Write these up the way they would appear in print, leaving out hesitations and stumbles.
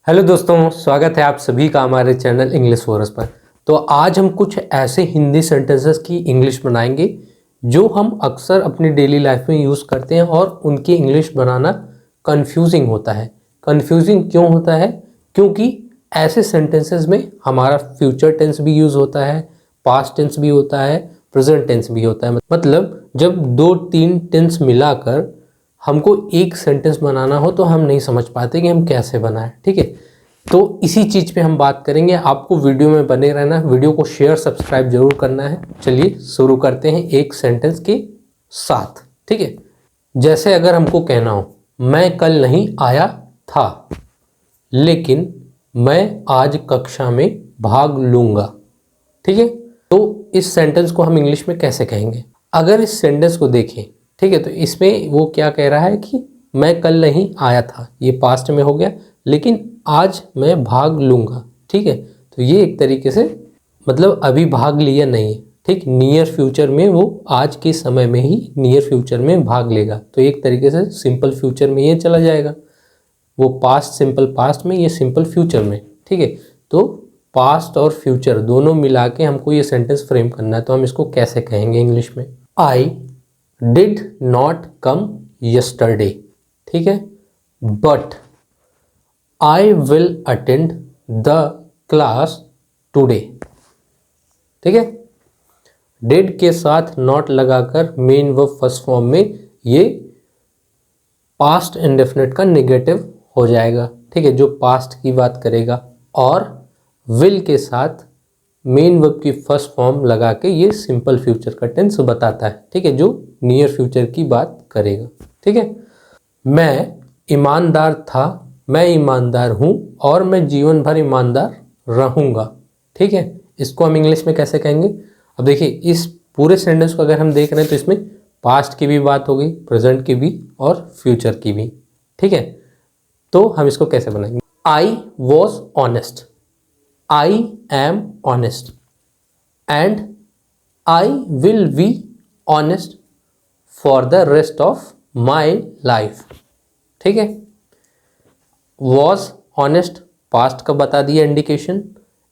Hello दोस्तों, स्वागत है आप सभी का हमारे चैनल इंग्लिश फॉरस पर। तो आज हम कुछ ऐसे हिंदी सेंटेंसेस की इंग्लिश बनाएंगे जो हम अक्सर अपनी डेली लाइफ में यूज़ करते हैं और उनकी इंग्लिश बनाना कंफ्यूजिंग होता है। कंफ्यूजिंग क्यों होता है? क्योंकि ऐसे सेंटेंसेस में हमारा फ्यूचर टेंस भी यूज़ होता है, पास्ट टेंस भी होता है, प्रेजेंट टेंस भी होता है। मतलब जब 2-3 टेंस मिलाकर हमको एक सेंटेंस बनाना हो तो हम नहीं समझ पाते कि हम कैसे बनाएं। ठीक है, तो इसी चीज़ पे हम बात करेंगे। आपको वीडियो में बने रहना, वीडियो को शेयर सब्सक्राइब जरूर करना है। चलिए शुरू करते हैं एक सेंटेंस के साथ। ठीक है, जैसे अगर हमको कहना हो मैं कल नहीं आया था लेकिन मैं आज कक्षा में भाग लूँगा। ठीक है, तो इस सेंटेंस को हम इंग्लिश में कैसे कहेंगे? अगर इस सेंटेंस को देखें, ठीक है, तो इसमें वो क्या कह रहा है कि मैं कल नहीं आया था, ये पास्ट में हो गया, लेकिन आज मैं भाग लूँगा। ठीक है, तो ये एक तरीके से मतलब अभी भाग लिया नहीं है। ठीक, नियर फ्यूचर में वो आज के समय में ही नियर फ्यूचर में भाग लेगा, तो एक तरीके से सिंपल फ्यूचर में ये चला जाएगा। वो पास्ट सिंपल पास्ट में, ये सिंपल फ्यूचर में। ठीक है, तो पास्ट और फ्यूचर दोनों मिला के हमको ये सेंटेंस फ्रेम करना है, तो हम इसको कैसे कहेंगे इंग्लिश में? I did not come yesterday. ठीक है, but I will attend the class today. ठीक है, डिड के साथ नॉट लगाकर मेन वर्ब फर्स्ट फॉर्म में ये पास्ट इंडेफिनिट का नेगेटिव हो जाएगा। ठीक है, जो पास्ट की बात करेगा, और विल के साथ मेन वर्ब की फर्स्ट फॉर्म लगा के ये सिंपल फ्यूचर का टेंस बताता है। ठीक है, जो नियर फ्यूचर की बात करेगा। ठीक है, मैं ईमानदार था, मैं ईमानदार हूँ और मैं जीवन भर ईमानदार रहूँगा। ठीक है, इसको हम इंग्लिश में कैसे कहेंगे? अब देखिए, इस पूरे सेंटेंस को अगर हम देख रहे हैं तो इसमें पास्ट की भी बात हो गई, प्रेजेंट की भी और फ्यूचर की भी। ठीक है, तो हम इसको कैसे बनाएंगे? I was honest, I am honest and I will be honest for the rest of my life. ठीक है, वॉज ऑनेस्ट पास्ट का बता दिया इंडिकेशन,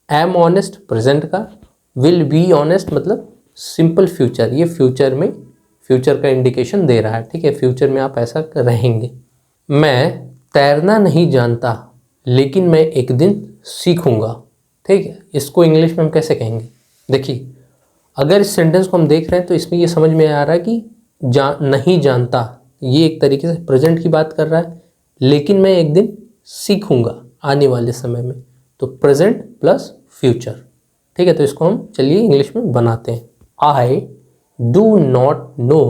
एम ऑनेस्ट प्रेजेंट का, विल बी ऑनेस्ट मतलब सिंपल फ्यूचर, ये फ्यूचर में फ्यूचर का इंडिकेशन दे रहा है। ठीक है, फ्यूचर में आप ऐसा रहेंगे। मैं तैरना नहीं जानता लेकिन मैं एक दिन सीखूंगा। ठीक है, इसको इंग्लिश में हम कैसे कहेंगे? देखिए, अगर इस सेंटेंस को हम देख रहे हैं तो इसमें ये समझ में आ रहा है कि नहीं जानता, ये एक तरीके से प्रेजेंट की बात कर रहा है, लेकिन मैं एक दिन सीखूंगा आने वाले समय में, तो प्रेजेंट प्लस फ्यूचर। ठीक है, तो इसको हम चलिए इंग्लिश में बनाते हैं। I do not know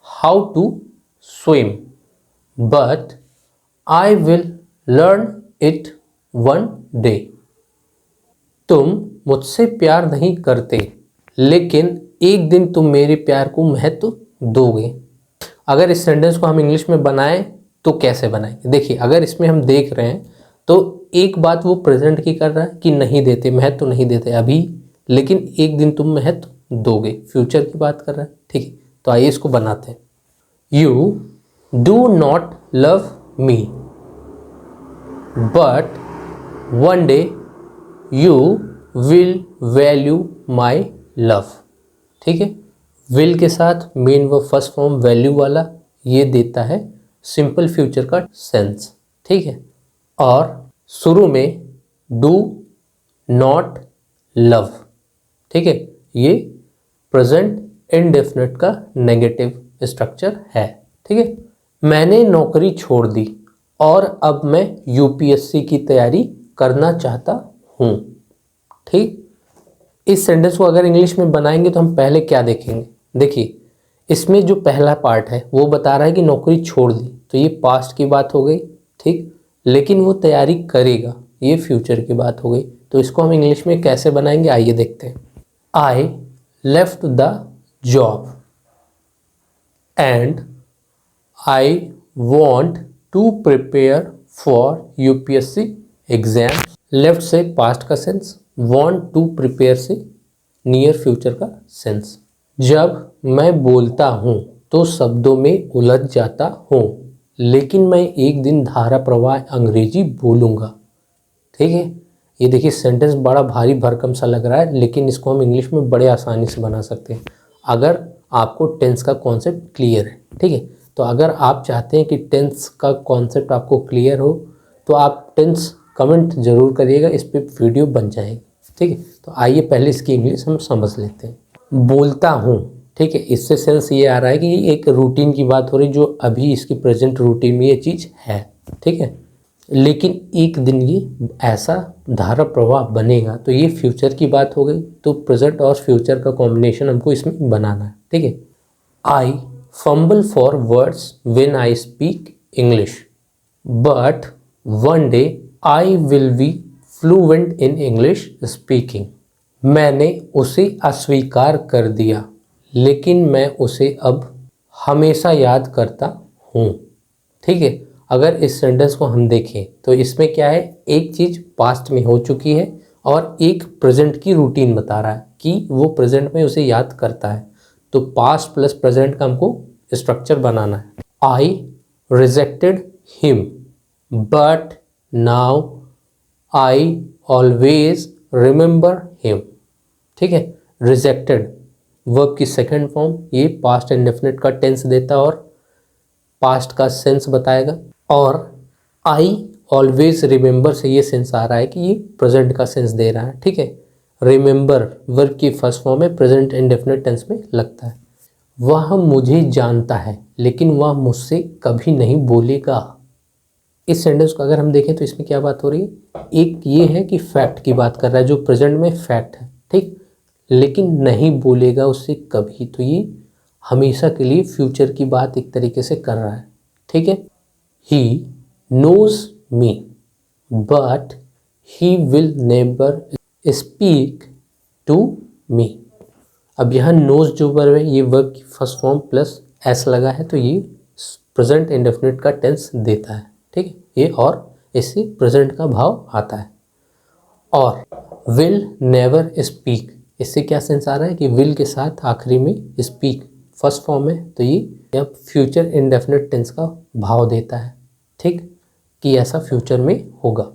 how to swim but I will learn it one day. तुम मुझसे प्यार नहीं करते लेकिन एक दिन तुम मेरे प्यार को महत्व दोगे। अगर इस सेंटेंस को हम इंग्लिश में बनाएं तो कैसे बनाएंगे? देखिए, अगर इसमें हम देख रहे हैं तो एक बात वो प्रेजेंट की कर रहा है कि नहीं देते, महत्व नहीं देते अभी, लेकिन एक दिन तुम महत्व दोगे, फ्यूचर की बात कर रहा है। ठीक है, तो आइए इसको बनाते हैं। You do not love me but one day you will value my love. ठीक है, विल के साथ मेन व फर्स्ट फॉर्म वैल्यू वाला, ये देता है सिंपल फ्यूचर का सेंस। ठीक है, और शुरू में डू नॉट लव। ठीक है, ये प्रेजेंट इंडेफिनिट का नेगेटिव स्ट्रक्चर है। ठीक है, मैंने नौकरी छोड़ दी और अब मैं यूपीएससी की तैयारी करना चाहता हूँ। ठीक, इस सेंटेंस को अगर इंग्लिश में बनाएंगे तो हम पहले क्या देखेंगे? देखिए, इसमें जो पहला पार्ट है वो बता रहा है कि नौकरी छोड़ दी, तो ये पास्ट की बात हो गई। ठीक, लेकिन वो तैयारी करेगा, ये फ्यूचर की बात हो गई। तो इसको हम इंग्लिश में कैसे बनाएंगे, आइए देखते हैं। I left the job and I want to prepare for UPSC exam. Left से पास्ट का सेंस, वॉन्ट टू प्रिपेयर से नियर फ्यूचर का सेंस। जब मैं बोलता हूँ तो शब्दों में उलझ जाता हूँ, लेकिन मैं एक दिन धारा प्रवाह अंग्रेजी बोलूँगा। ठीक है। ये देखिए सेंटेंस बड़ा भारी भरकम सा लग रहा है, लेकिन इसको हम इंग्लिश में बड़े आसानी से बना सकते हैं अगर आपको टेंस का कॉन्सेप्ट क्लियर है। ठीक है, तो अगर आप चाहते हैं कि टेंस का कॉन्सेप्ट आपको क्लियर हो तो आप टेंस कमेंट ज़रूर करिएगा, इस पर वीडियो बन जाएगी। ठीक है, तो आइए पहले इसकी इंग्लिश हम समझ लेते हैं। बोलता हूँ, ठीक है, इससे सेंस ये आ रहा है कि एक रूटीन की बात हो रही जो अभी इसकी प्रेजेंट रूटीन में ये चीज़ है। ठीक है, लेकिन एक दिन ये ऐसा धारा प्रवाह बनेगा तो ये फ्यूचर की बात हो गई, तो प्रेजेंट और फ्यूचर का कॉम्बिनेशन हमको इसमें बनाना है। ठीक है, I fumble for words when I speak English but one day I will be fluent in English speaking. मैंने उसे अस्वीकार कर दिया लेकिन मैं उसे अब हमेशा याद करता हूँ। ठीक है, अगर इस सेंटेंस को हम देखें तो इसमें क्या है, एक चीज़ पास्ट में हो चुकी है और एक प्रेजेंट की रूटीन बता रहा है कि वो प्रेजेंट में उसे याद करता है। तो पास्ट प्लस प्रेजेंट का हमको स्ट्रक्चर बनाना है। आई rejected him but now I always remember him. ठीक है, रिजेक्टेड वर्ब की सेकंड फॉर्म, ये पास्ट इंडेफिनिट का टेंस देता है और पास्ट का सेंस बताएगा। और आई ऑलवेज रिमेंबर से ये सेंस आ रहा है कि ये प्रेजेंट का सेंस दे रहा है। ठीक है, रिमेंबर वर्ब की फर्स्ट फॉर्म में प्रेजेंट इंडेफिनिट टेंस में लगता है। वह मुझे जानता है लेकिन वह मुझसे कभी नहीं बोलेगा। इस सेंटेंस को अगर हम देखें तो इसमें क्या बात हो रही है, एक ये है कि फैक्ट की बात कर रहा है जो प्रेजेंट में फैक्ट है। ठीक, लेकिन नहीं बोलेगा उससे कभी, तो ये हमेशा के लिए फ्यूचर की बात एक तरीके से कर रहा है। ठीक है, he knows me but he will never speak to me. अब यहाँ नोज जो वर्ब है ये वर्ब की फर्स्ट फॉर्म प्लस एस लगा है तो ये प्रेजेंट इंडेफिनिट का टेंस देता है। ठीक है, ये और इससे प्रेजेंट का भाव आता है। और विल नेवर स्पीक, इससे क्या सेंस आ रहा है कि विल के साथ आखिरी में स्पीक फर्स्ट फॉर्म है तो ये फ्यूचर इंडेफिनिट टेंस का भाव देता है। ठीक, कि ऐसा फ्यूचर में होगा।